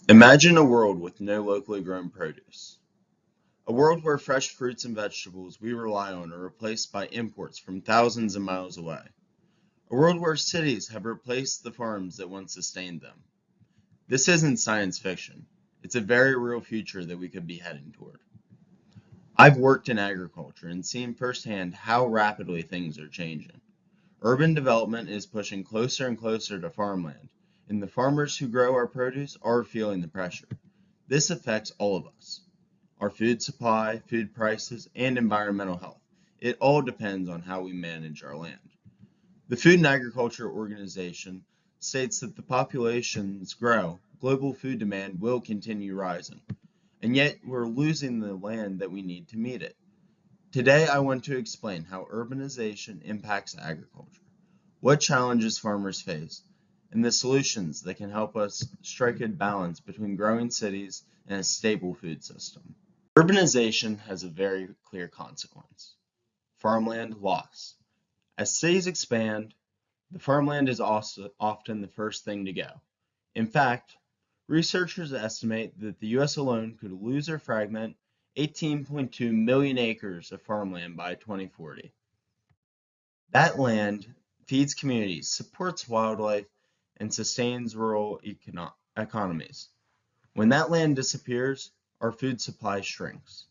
Imagine a world with no locally grown produce. A world where fresh fruits and vegetables we rely on are replaced by imports from thousands of miles away. A world where cities have replaced the farms that once sustained them. This isn't science fiction. It's a very real future that we could be heading toward. I've worked in agriculture and seen firsthand how rapidly things are changing. Urban development is pushing closer and closer to farmland, and the farmers who grow our produce are feeling the pressure. This affects all of us. Our food supply, food prices, and environmental health. It all depends on how we manage our land. The Food and Agriculture Organization states that the populations grow, global food demand will continue rising, and yet we're losing the land that we need to meet it. Today, I want to explain how urbanization impacts agriculture, what challenges farmers face, and the solutions that can help us strike a balance between growing cities and a stable food system. Urbanization has a very clear consequence: farmland loss. As cities expand, the farmland is also often the first thing to go. In fact, researchers estimate that the US alone could lose or fragment 18.2 million acres of farmland by 2040. That land feeds communities, supports wildlife, and sustains rural economies. When that land disappears, our food supply shrinks.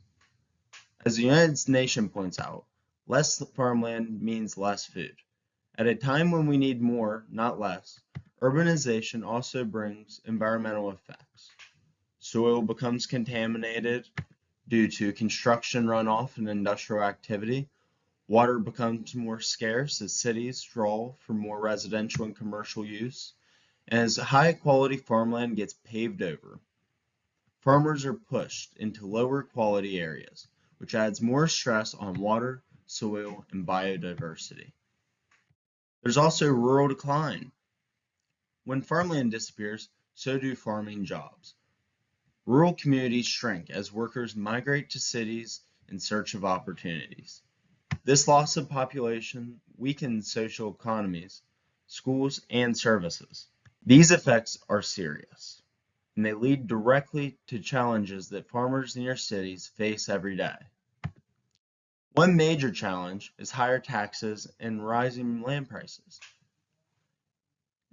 As the United Nations points out, less farmland means less food. At a time when we need more, not less, urbanization also brings environmental effects. Soil becomes contaminated due to construction runoff and industrial activity. Water becomes more scarce as cities draw for more residential and commercial use. And as high quality farmland gets paved over, farmers are pushed into lower quality areas, which adds more stress on water, soil, and biodiversity. There's also rural decline. When farmland disappears, so do farming jobs. Rural communities shrink as workers migrate to cities in search of opportunities. This loss of population weakens social economies, schools, and services. These effects are serious, and they lead directly to challenges that farmers near cities face every day. One major challenge is higher taxes and rising land prices.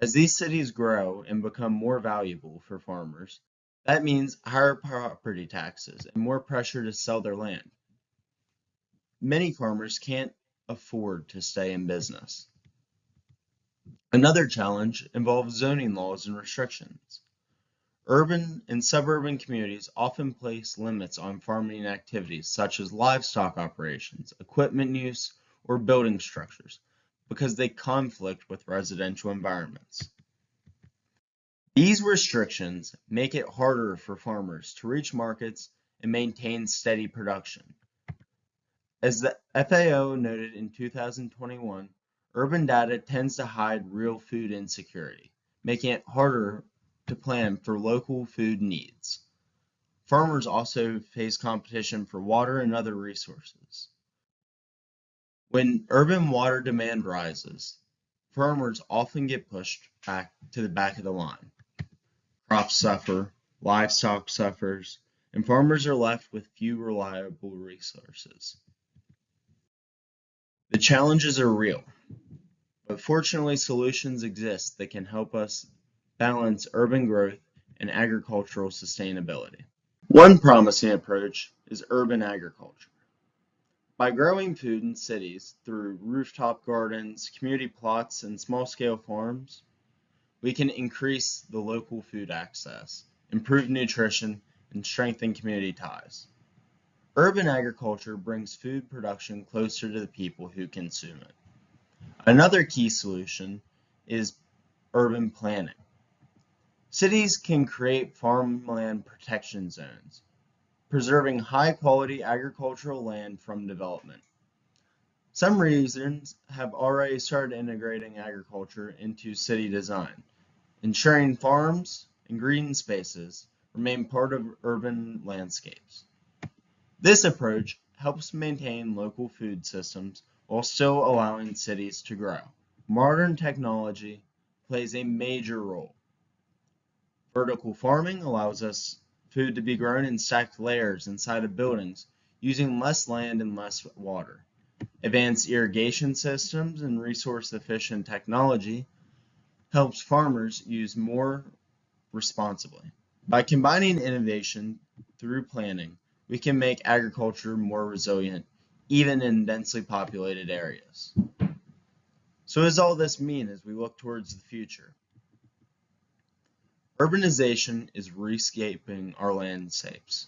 As these cities grow and become more valuable for farmers, that means higher property taxes and more pressure to sell their land. Many farmers can't afford to stay in business. Another challenge involves zoning laws and restrictions. Urban and suburban communities often place limits on farming activities such as livestock operations, equipment use, or building structures because they conflict with residential environments. These restrictions make it harder for farmers to reach markets and maintain steady production. As the FAO noted in 2021, urban data tends to hide real food insecurity, making it harder to plan for local food needs. Farmers also face competition for water and other resources. When urban water demand rises, farmers often get pushed back to the back of the line. Crops suffer, livestock suffers, and farmers are left with few reliable resources. The challenges are real, but fortunately solutions exist that can help us balance urban growth and agricultural sustainability. One promising approach is urban agriculture. By growing food in cities through rooftop gardens, community plots, and small-scale farms, we can increase the local food access, improve nutrition, and strengthen community ties. Urban agriculture brings food production closer to the people who consume it. Another key solution is urban planning. Cities can create farmland protection zones, preserving high-quality agricultural land from development. Some regions have already started integrating agriculture into city design, ensuring farms and green spaces remain part of urban landscapes. This approach helps maintain local food systems while still allowing cities to grow. Modern technology plays a major role. Vertical farming allows us food to be grown in stacked layers inside of buildings using less land and less water. Advanced irrigation systems and resource-efficient technology helps farmers use more responsibly. By combining innovation through planning, we can make agriculture more resilient, even in densely populated areas. So what does all this mean as we look towards the future? Urbanization is reshaping our landscapes,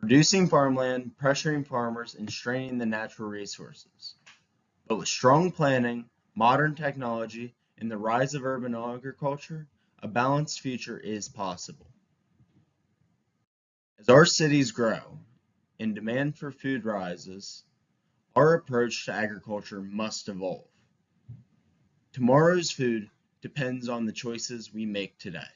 reducing farmland, pressuring farmers, and straining the natural resources. But with strong planning, modern technology, and the rise of urban agriculture, a balanced future is possible. As our cities grow and demand for food rises, our approach to agriculture must evolve. Tomorrow's food depends on the choices we make today.